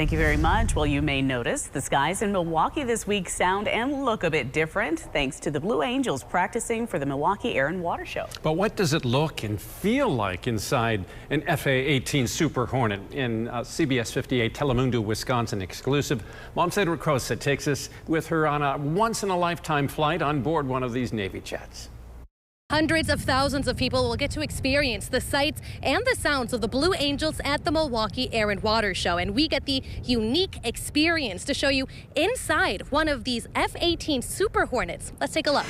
Thank you very much. Well, you may notice the skies in Milwaukee this week sound and look a bit different thanks to the Blue Angels practicing for the Milwaukee Air and Water Show. But what does it look and feel like inside an A-18 Super Hornet in CBS 58 Telemundo, Wisconsin exclusive? Mom Cedric Rosa takes us with her on a once-in-a-lifetime flight on board one of these Navy jets. Hundreds of thousands of people will get to experience the sights and the sounds of the Blue Angels at the Milwaukee Air and Water Show. And we get the unique experience to show you inside one of these F-18 Super Hornets. Let's take a look.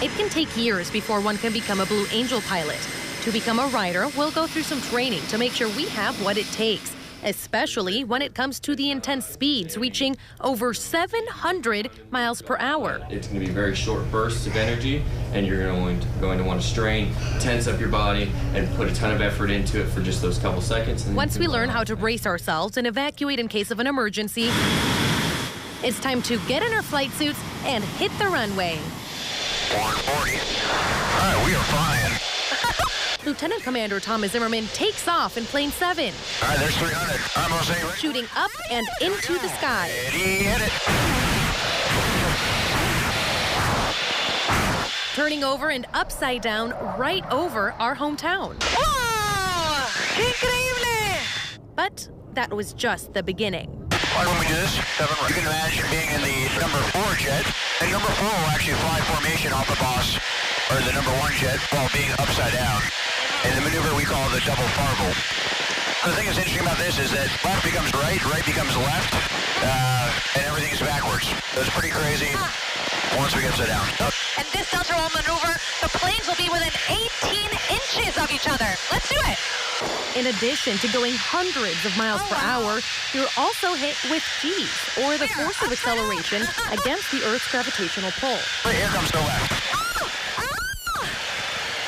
It can take years before one can become a Blue Angel pilot. To become a rider, we'll go through some training to make sure we have what it takes, especially when it comes to the intense speeds reaching over 700 miles per hour. It's going to be very short bursts of energy, and you're going to want to strain, tense up your body, and put a ton of effort into it for just those couple seconds. Once we learn how to brace ourselves and evacuate in case of an emergency, it's time to get in our flight suits and hit the runway. 140. All right, we are flying. Lieutenant Commander Thomas Zimmerman takes off in Plane 7. All right, there's 300. Almost there. Shooting up and into the sky. Ready, hit it. Turning over and upside down right over our hometown. Oh, increíble! But that was just the beginning. When we do this, you can imagine being in the number 4 jet, and number 4 will actually fly formation off the boss, or the number 1 jet, while being upside down. And the maneuver we call the double farble. The thing that's interesting about this is that left becomes right, right becomes left, and everything's backwards. So it's pretty crazy once we get upside down. And this delta roll maneuver, the planes will be within 18 inches of each other. Let's do it. In addition to going hundreds of miles per hour, you're also hit with G's, or the force of acceleration against the Earth's gravitational pull. Here comes the left.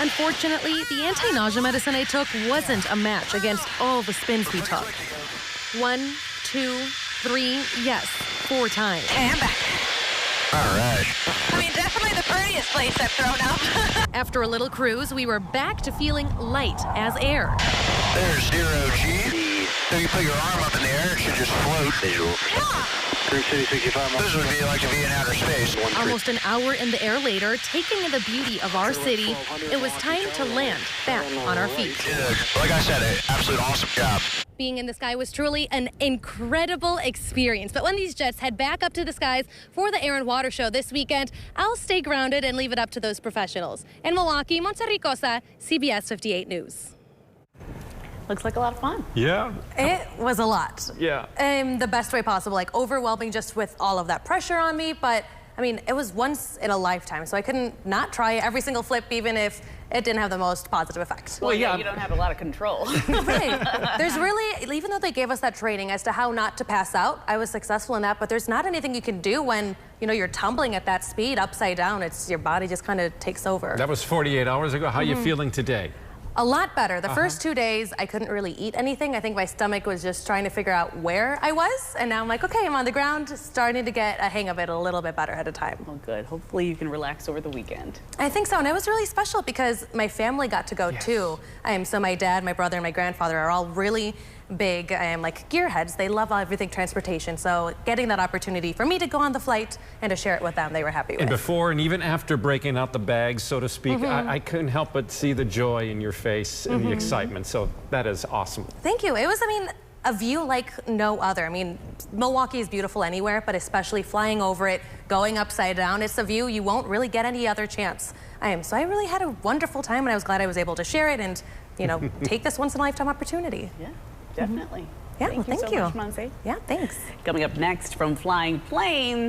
Unfortunately, the anti-nausea medicine I took wasn't a match against all the spins we took. 1, 2, 3, yes, 4 times. And back. All right. I mean, definitely the prettiest place I've thrown up. After a little cruise, we were back to feeling light as air. There's 0G. So you put your arm up in the air, it should just float. Visual. Yeah. This would be like to be in outer space. Almost an hour in the air later, taking in the beauty of our city, it was time to land back on our feet. Like I said, an absolute awesome job. Being in the sky was truly an incredible experience. But when these jets head back up to the skies for the Air and Water Show this weekend, I'll stay grounded and leave it up to those professionals. In Milwaukee, Mom Cedric Rosa, CBS 58 News. Looks like a lot of fun. Yeah. It was a lot. Yeah. In the best way possible, like overwhelming just with all of that pressure on me. But I mean, it was once in a lifetime, so I couldn't not try every single flip, even if it didn't have the most positive effect. Well, yeah, you don't have a lot of control. Right. There's really, even though they gave us that training as to how not to pass out, I was successful in that, but there's not anything you can do when, you know, you're tumbling at that speed upside down. It's your body just kind of takes over. That was 48 hours ago. How are you feeling today? A lot better. The first 2 days, I couldn't really eat anything. I think my stomach was just trying to figure out where I was. And now I'm like, okay, I'm on the ground, starting to get a hang of it a little bit better at a time. Well, good. Hopefully you can relax over the weekend. I think so. And it was really special because my family got to go too. So my dad, my brother, and my grandfather are all really big, like gearheads. They love everything transportation. So getting that opportunity for me to go on the flight and to share it with them, they were happy with. And before and even after breaking out the bags, so to speak, I couldn't help but see the joy in your face and the excitement. So that is awesome. Thank you. It was, I mean, a view like no other. I mean, Milwaukee is beautiful anywhere, but especially flying over it, going upside down, it's a view you won't really get any other chance. So I really had a wonderful time, and I was glad I was able to share it and, you know, take this once-in-a-lifetime opportunity. Yeah. Definitely. Yeah, thank you. Thank you so much, Monse. Yeah, thanks. Coming up next from flying planes.